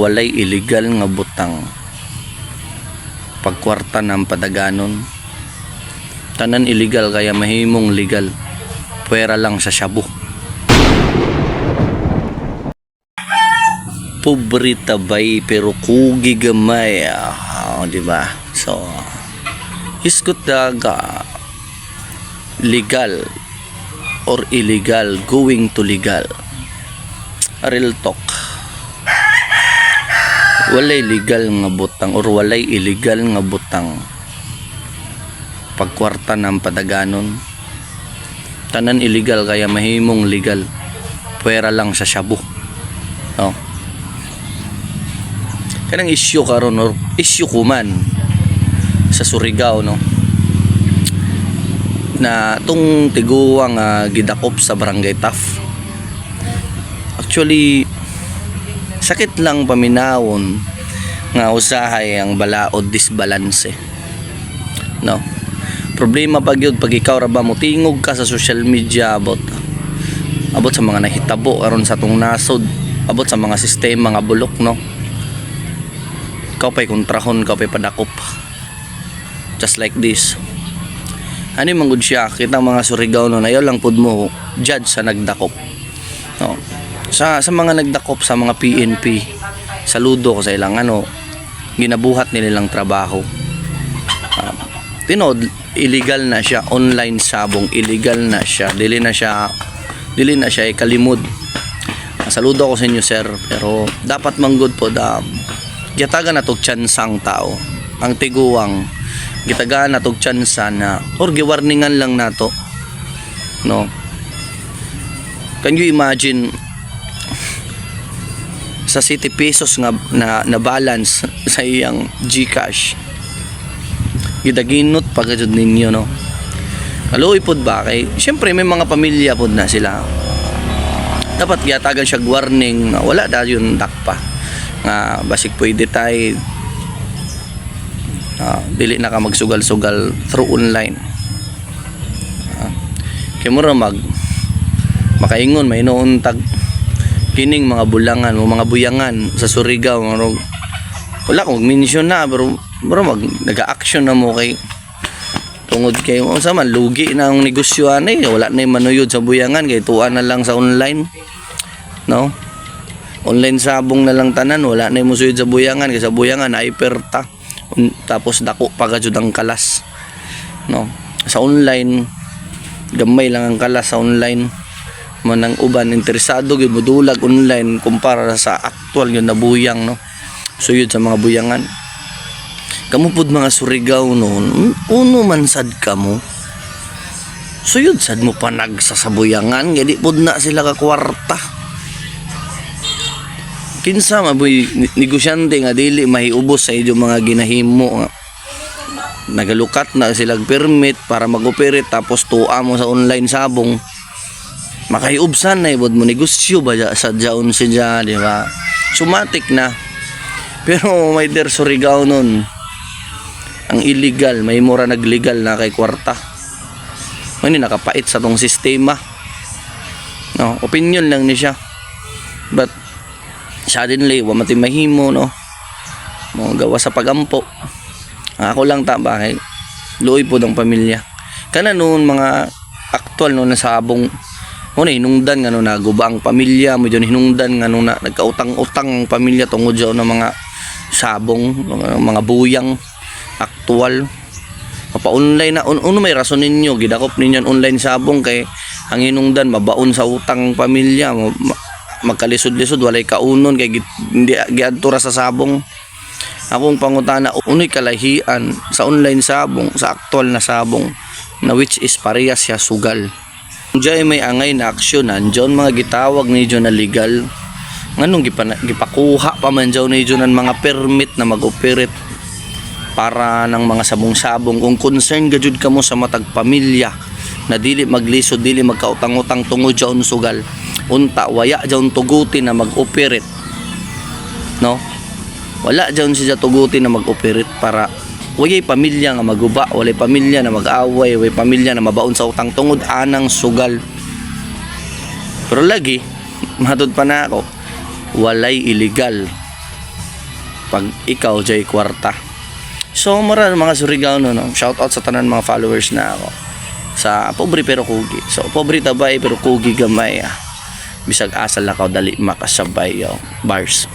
Walay illegal nga butang pagkwarta ng padaganon. Tanan illegal kaya mahimong legal. Pwera lang sa shabu. Pobre tabay pero kugi gamay. Di ba? So iskot daga legal or illegal going to legal. Real talk. Walay legal nga butang or walay illegal nga butang pagkwarta ng padaganon. Tanan illegal kaya mahimong legal. Pwera lang sa shabu. No? Kanang issue karon or issue kuman sa Surigao, no, na tung tiguang gidakop sa Barangay Taf. Actually sakit lang paminawon nga usahay ang balaod disbalance, no. Problema pag yun pag ikaw ra ba mutingog ka sa social media about sa mga nahitabo aron sa tong nasod, abot sa mga sistema nga bulok, no. Ikaw pa'y kontrahon, ikaw pa'y padakop just like this. Ano yung manggod siya kita mga Surigao, no, na ayaw lang pud mo judge sa nagdakop, no. Sa mga nagdakop sa mga PNP, saludo ko sa ilang ginabuhat nilang trabaho. Tinod illegal na siya, online sabong illegal na siya, dili na siya kalimod. Saludo ko sa inyo sir, pero dapat manggod po gitaga na tog tsansang tao ang tiguang, gitaga na tog tsansa na or giwarningan lang nato, no. Can you imagine sa 70 pesos nga na balance sa iyang GCash gidaginot pagajud ninyo, no. Kaluoy pod ba kay syempre may mga pamilya pod na sila, dapat giyatagan siya warning na wala dayon dakpa nga basig pwede tay dili na ka magsugal-sugal through online. Kay mura makaingon may inuuntag kining mga bulangan o mga buyangan sa Surigao, wala kong mention na pero nag-action na mo kay tungod kay sa man lugi na ang negosyoan wala na manuyod sa buyangan kay tuwa na lang sa online, no. Online sabong na lang tanan, wala na musuyod sa buyangan kay sa buyangan ay perta tapos dako pagajud ang kalas, no. Sa online gamay lang ang kalas sa online. Manang uban interesado gyud modulag online kumpara sa actual yun na buyang, no. Suyod sa mga buyangan kamo pud mga Surigao noon, uno man sad kamo suyod sad mo pa nagsasabuyangan kay di pud na sila ka kwarta. Kinsa maboy negosyante nga dili mahiubos sa inyong mga ginahimo, nagalukat na sila permit para mag-operate tapos tuwa mo sa online sabong makaiubsan na ibod mo negosyo ba sa jaon siya, di ba? Sumatik na. Pero may der Surigao nun ang illegal, may mura naglegal na kay kwarta. May nakapait sa tong sistema, no. Opinion lang ni siya, but suddenly wa mati mahimo, no, mo gawa sa pagampo. Ako lang taba kay luoy po ng pamilya kana noon mga aktual no na sabong hinungdan nga no naguba ang pamilya mo dyan, hinungdan nga no na nagkautang-utang ang pamilya tungod dyan ng mga sabong, mga buyang aktual mapa-online na may rason ninyo gidakop ninyo online sabong kay ang hinungdan mabaon sa utang pamilya magkalisod-lisod walay kaunon kay hindi giadtura sa sabong. Akong pangutana unoy kalahian sa online sabong sa aktual na sabong na which is parehas siya sugal. Diyan may angay na aksyonan, diyan mga gitawag ni diyon na legal. Nganong gipakuha pa man diyon ni diyon mga permit na mag-operate para ng mga sabong-sabong. Kung concern gajud kamo sa matag pamilya na dili maglisod, dili magkautang-utang tungod diyon sugal. Unta waya diyon tuguti na mag-operate, no? Wala diyon siya tuguti na mag-operate para Walay pamilya nga maguba, walay pamilya na mag-away, walay pamilya na mabaon sa utang tungod anang sugal. Pero lagi, matod pa na ako, walay illegal pag ikaw jay kwarta. So mara mga Surigao no, shout out sa tanan mga followers na ako sa pobre pero kugi. So pobre tabay pero kugi gamay. Bisag asal na dali makasabay yo. Bars.